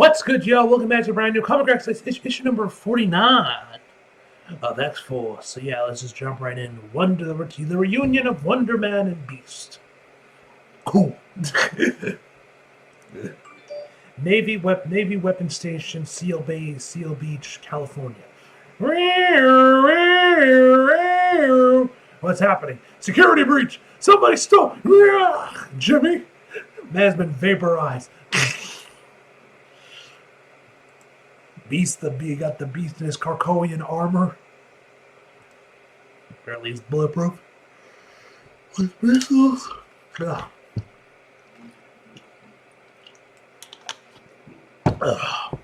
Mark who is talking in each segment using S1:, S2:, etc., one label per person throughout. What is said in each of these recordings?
S1: What's good, yo? Welcome back to a brand new Comic Rex issue number 49 of X-Force. So yeah, let's just jump right in. The reunion of Wonder Man and Beast. Cool. Navy Weapon Station, Seal Beach, California. What's happening? Security breach! Somebody stole! Jimmy! Man's been vaporized. Beast, got the Beast in his Krakowian armor. Apparently he's bulletproof. With missiles. Ugh. Ugh.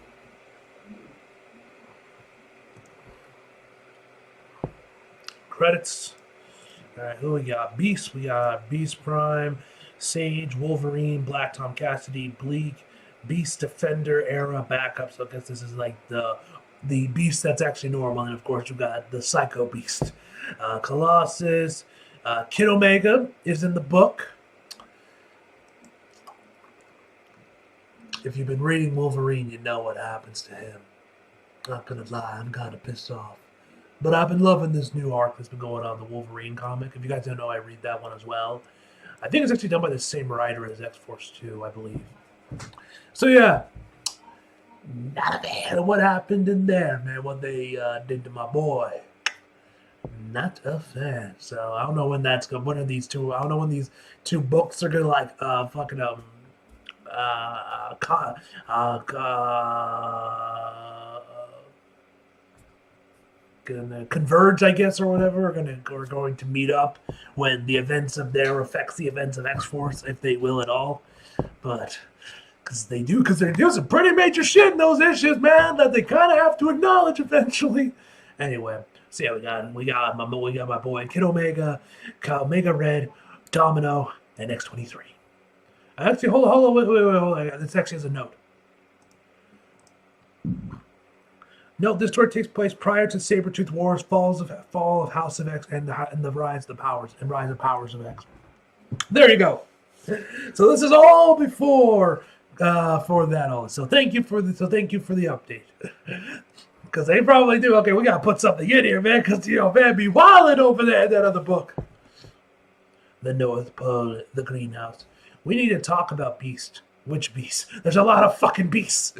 S1: Credits. Alright, who we got? Beast. We got Beast Prime, Sage, Wolverine, Black Tom Cassidy, Bleak, Beast Defender era backup. So I guess this is like the Beast that's actually normal. And of course you got the Psycho Beast. Colossus. Kid Omega is in the book. If you've been reading Wolverine, you know what happens to him. Not gonna lie, I'm kind of pissed off. But I've been loving this new arc that's been going on, the Wolverine comic. If you guys don't know, I read that one as well. I think it's actually done by the same writer as X-Force 2, I believe. So yeah, not a fan of what happened in there, man, what they did to my boy. Not a fan. So I don't know when that's going. When are these two? I don't know when these two books are gonna gonna converge, I guess, or whatever. Are going to meet up when the events of there affects the events of X-Force, if they will at all. But because they do some pretty major shit in those issues, man, that they kind of have to acknowledge eventually. Anyway, so yeah, we got my boy Kid Omega, Omega Red, Domino, and X-23. Actually, hold on, wait. This actually has a note. Note: this story takes place prior to Sabretooth Wars, fall of House of X, and the rise of Powers of X. There you go. So this is all before for that all. So thank you for the update. Because they probably do. Okay, we gotta put something in here, man. Because man, be wilding over there in that other book. The North Pole, the greenhouse. We need to talk about Beast. Which Beast? There's a lot of fucking beasts.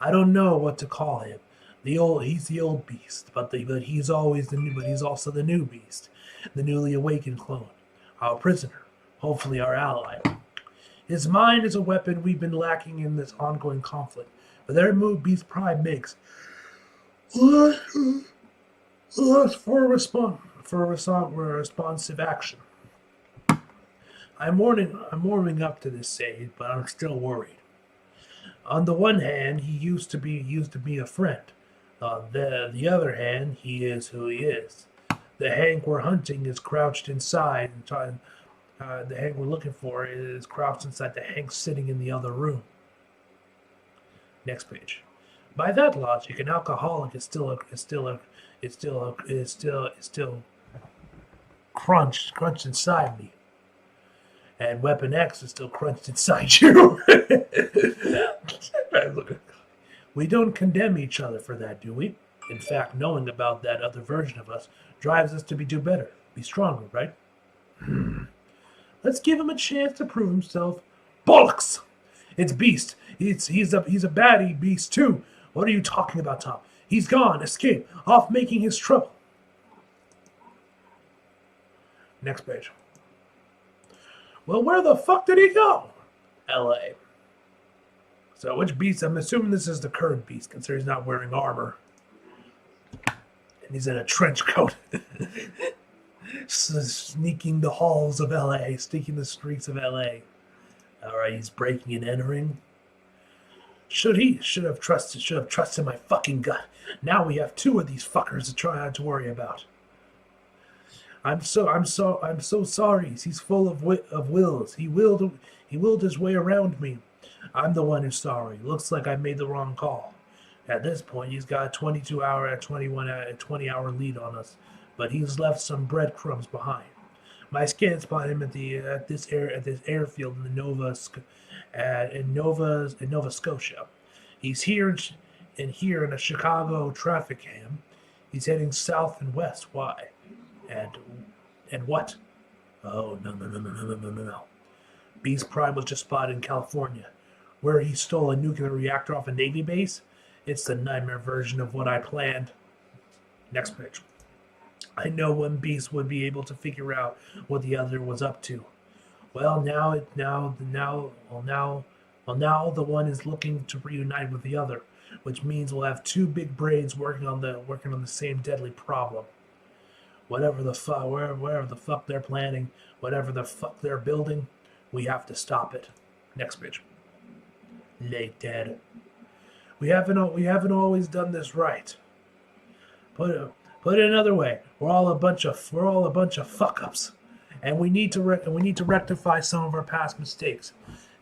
S1: I don't know what to call him. He's the old Beast, but he's always the new. But he's also the new Beast, the newly awakened clone, our prisoner, hopefully our ally. His mind is a weapon we've been lacking in this ongoing conflict. But every move Beast Prime makes, for a responsive action. I'm warming up to this stage, but I'm still worried. On the one hand, he used to be a friend. On the other hand, he is who he is. The Hank we're hunting is crouched inside, and the Hank we're looking for is crouched inside the Hank sitting in the other room. Next page. By that logic, an alcoholic is still crunched inside me. And Weapon X is still crunched inside you. We don't condemn each other for that, do we? In fact, knowing about that other version of us drives us to do better, be stronger, right? Let's give him a chance to prove himself. Bollocks! It's Beast. He's a baddie Beast too. What are you talking about, Tom? He's gone, escaped, off making his trouble. Next page. Well, where the fuck did he go? L.A. So which Beast? I'm assuming this is the current Beast, considering he's not wearing armor. And he's in a trench coat. Sneaking the halls of L.A., sneaking the streets of L.A. Alright, he's breaking and entering. Should have trusted my fucking gut. Now we have two of these fuckers to worry about. I'm so sorry. He's full of wills. He willed his way around me. I'm the one who's sorry. Looks like I made the wrong call. At this point, he's got a 20-hour lead on us, but he's left some breadcrumbs behind. My scan spotted him at this airfield in the Nova in Nova Scotia. He's here in a Chicago traffic jam. He's heading south and west. Why? And what? Oh no. Beast Prime was just spotted in California, where he stole a nuclear reactor off a Navy base. It's the nightmare version of what I planned. Next page. I know one Beast would be able to figure out what the other was up to. Well, now the one is looking to reunite with the other, which means we'll have two big brains working on the same deadly problem. Wherever the fuck they're planning, whatever the fuck they're building, we have to stop it. Next page. Late dead. We haven't always done this right. Put it another way, we're all a bunch of fuck ups, and we need to rectify some of our past mistakes.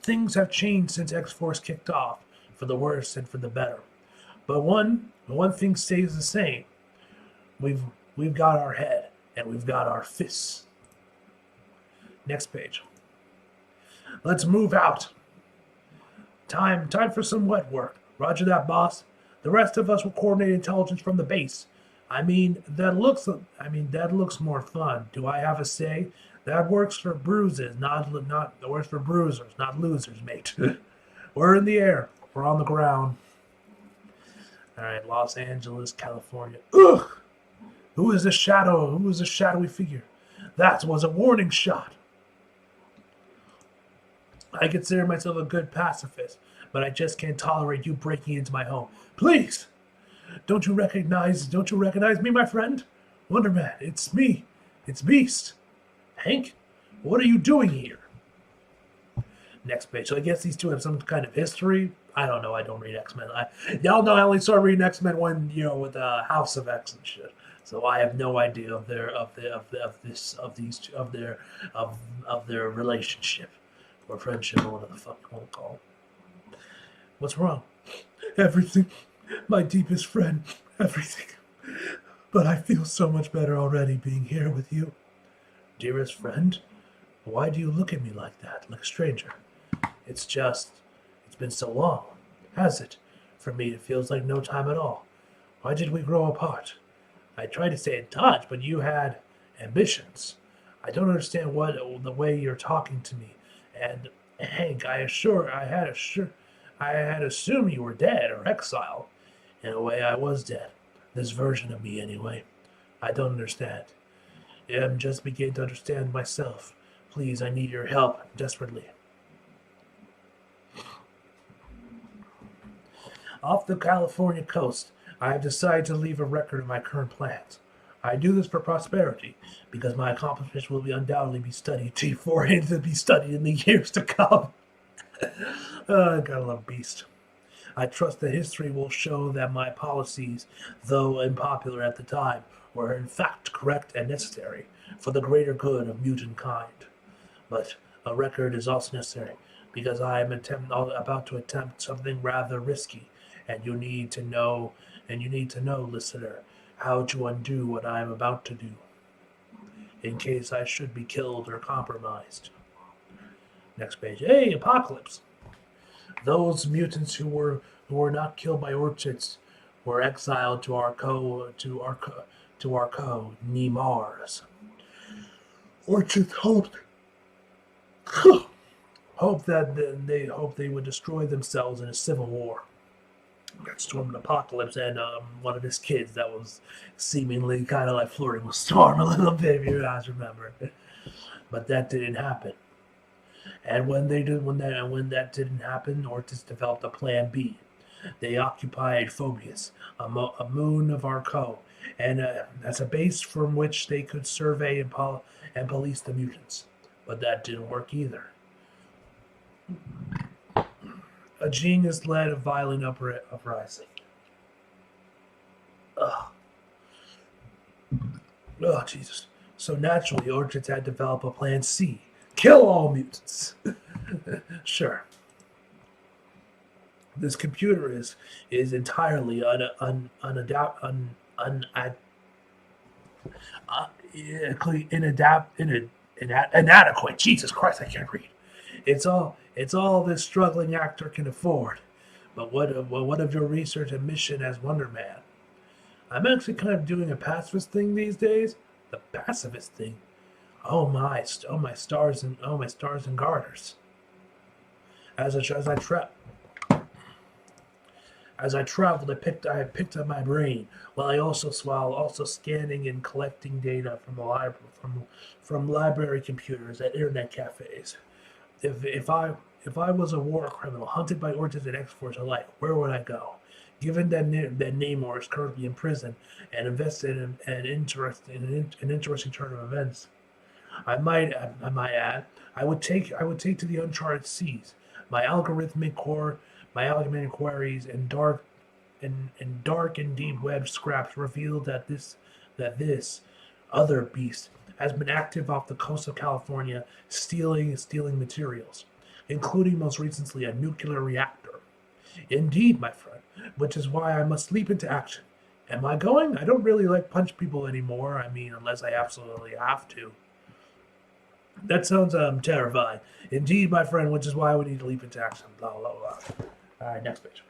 S1: Things have changed since X-Force kicked off, for the worse and for the better. But one thing stays the same. We've got our head and we've got our fists. Next page. Let's move out. Time for some wet work. Roger that, boss. The rest of us will coordinate intelligence from the base. That looks more fun. Do I have a say? That works for bruises, that works for bruisers, not losers, mate. We're in the air. We're on the ground. All right, Los Angeles, California. Ugh! Who is the shadowy figure? That was a warning shot. I consider myself a good pacifist, but I just can't tolerate you breaking into my home. Please! Don't you recognize me, my friend? Wonder Man, it's me. It's Beast. Hank, what are you doing here? Next page. So I guess these two have some kind of history. I don't know. I don't read X-Men. Y'all know I only started reading X-Men when, with House of X and shit. So I have no idea of their relationship or friendship or whatever the fuck you want to call it. What's wrong? Everything. My deepest friend. Everything. But I feel so much better already being here with you. Dearest friend, why do you look at me like that, like a stranger? It's been so long, has it? For me, it feels like no time at all. Why did we grow apart? I tried to stay in touch, but you had ambitions. I don't understand the way you're talking to me. And Hank, I had assumed you were dead or exiled. In a way, I was dead. This version of me, anyway. I don't understand. I'm just beginning to understand myself. Please, I need your help desperately. Off the California coast, I have decided to leave a record of my current plans. I do this for prosperity, because my accomplishments will undoubtedly be studied in the years to come. I gotta love Beast. I trust that history will show that my policies, though unpopular at the time, were in fact correct and necessary for the greater good of mutant kind. But a record is also necessary, because I am about to attempt something rather risky, and you need to know, listener, how to undo what I am about to do, in case I should be killed or compromised. Next page. Hey, Apocalypse! Those mutants who were not killed by Orchids were exiled to our co Nemars. Orchids hoped that they would destroy themselves in a civil war. Got Storm and Apocalypse and one of his kids that was seemingly kind of like flirting with Storm a little bit, if you guys remember. But that didn't happen. And when that didn't happen, Ortiz developed a plan B. They occupied Phobius, a moon of Arco, and as a base from which they could survey and police the mutants. But that didn't work either. A genius led a violent uprising. Oh, Jesus. So naturally, Orchids had to develop a plan C. Kill all mutants. Sure. This computer is entirely inadequate. Jesus Christ, I can't read. It's It's all this struggling actor can afford. But what of your research and mission as Wonder Man? I'm actually kind of doing a pacifist thing these days. The pacifist thing? Oh my stars and garters. As I traveled, I picked up my brain while also scanning and collecting data from the library from library computers at internet cafes. If I was a war criminal hunted by Ortiz and X-Force alike, where would I go? Given that Namor is currently in prison and invested in an interesting turn of events, I might add, I would take to the uncharted seas. My algorithmic queries and dark and deep web scraps revealed that this other beast has been active off the coast of California, stealing materials, including most recently a nuclear reactor. Indeed, my friend, which is why I must leap into action. Am I going? I don't really like punch people anymore. I mean, unless I absolutely have to. That sounds terrifying. Indeed, my friend, which is why we need to leap into action. Blah, blah, blah. All right, next page.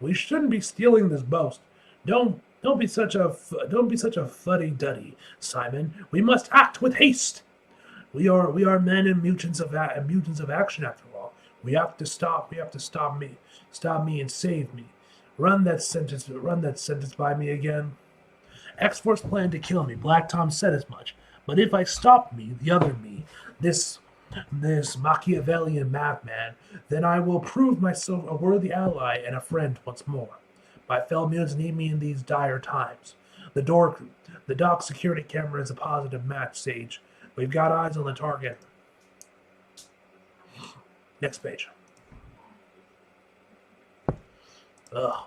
S1: We shouldn't be stealing this boast. Don't be such a fuddy-duddy, Simon. We must act with haste. We are men and mutants of action after all. We have to stop me and save me. Run that sentence by me again. X-Force planned to kill me. Black Tom said as much. But if I stop me, the other me, this Machiavellian madman, then I will prove myself a worthy ally and a friend once more. My fellow mutants need me in these dire times. The dock security camera is a positive match, Sage. We've got eyes on the target. Next page. Ugh.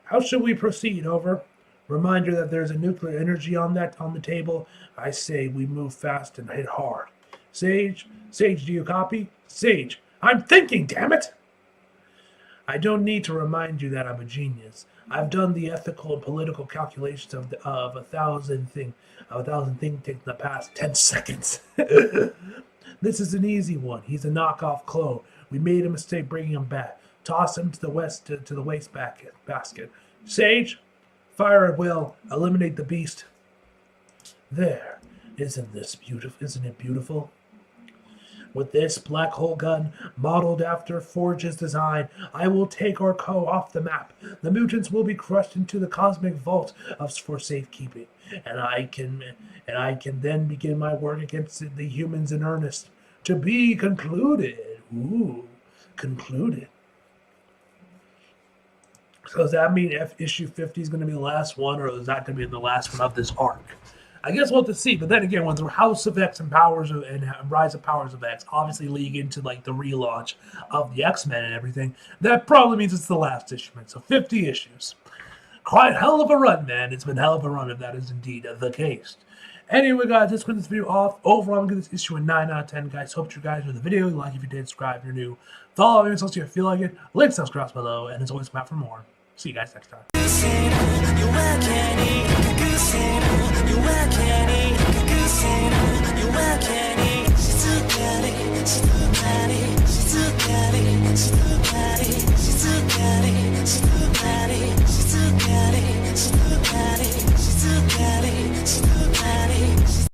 S1: How should we proceed? Over. Reminder that there's a nuclear energy on the table. I say we move fast and hit hard. Sage, do you copy? Sage, I'm thinking, damn it! I don't need to remind you that I'm a genius. I've done the ethical and political calculations of a thousand think tanks in the past 10 seconds. This is an easy one. He's a knockoff clone. We made a mistake bringing him back. Toss him to the waste basket. Sage, fire at will. Eliminate the beast. There. Isn't it beautiful? With this black hole gun, modeled after Forge's design, I will take Orko off the map. The mutants will be crushed into the cosmic vault for safekeeping, and I can then begin my work against the humans in earnest. To be concluded. Ooh, concluded. So does that mean issue 50 is going to be the last one, or is that going to be the last one of this arc? I guess we'll have to see. But then again, when the House of X and Rise of Powers of X obviously lead into like the relaunch of the X-Men and everything, that probably means it's the last issue. So 50 issues. Quite hell of a run, man. It's been hell of a run if that is indeed the case. Anyway, guys, let's put this video off. Overall, I'm going to give this issue a 9 out of 10, guys. Hope you guys enjoyed the video. Like if you did, subscribe if you're new. Follow me on social if you feel like it. Links subscribe below. And as always, come out for more. See you guys next time.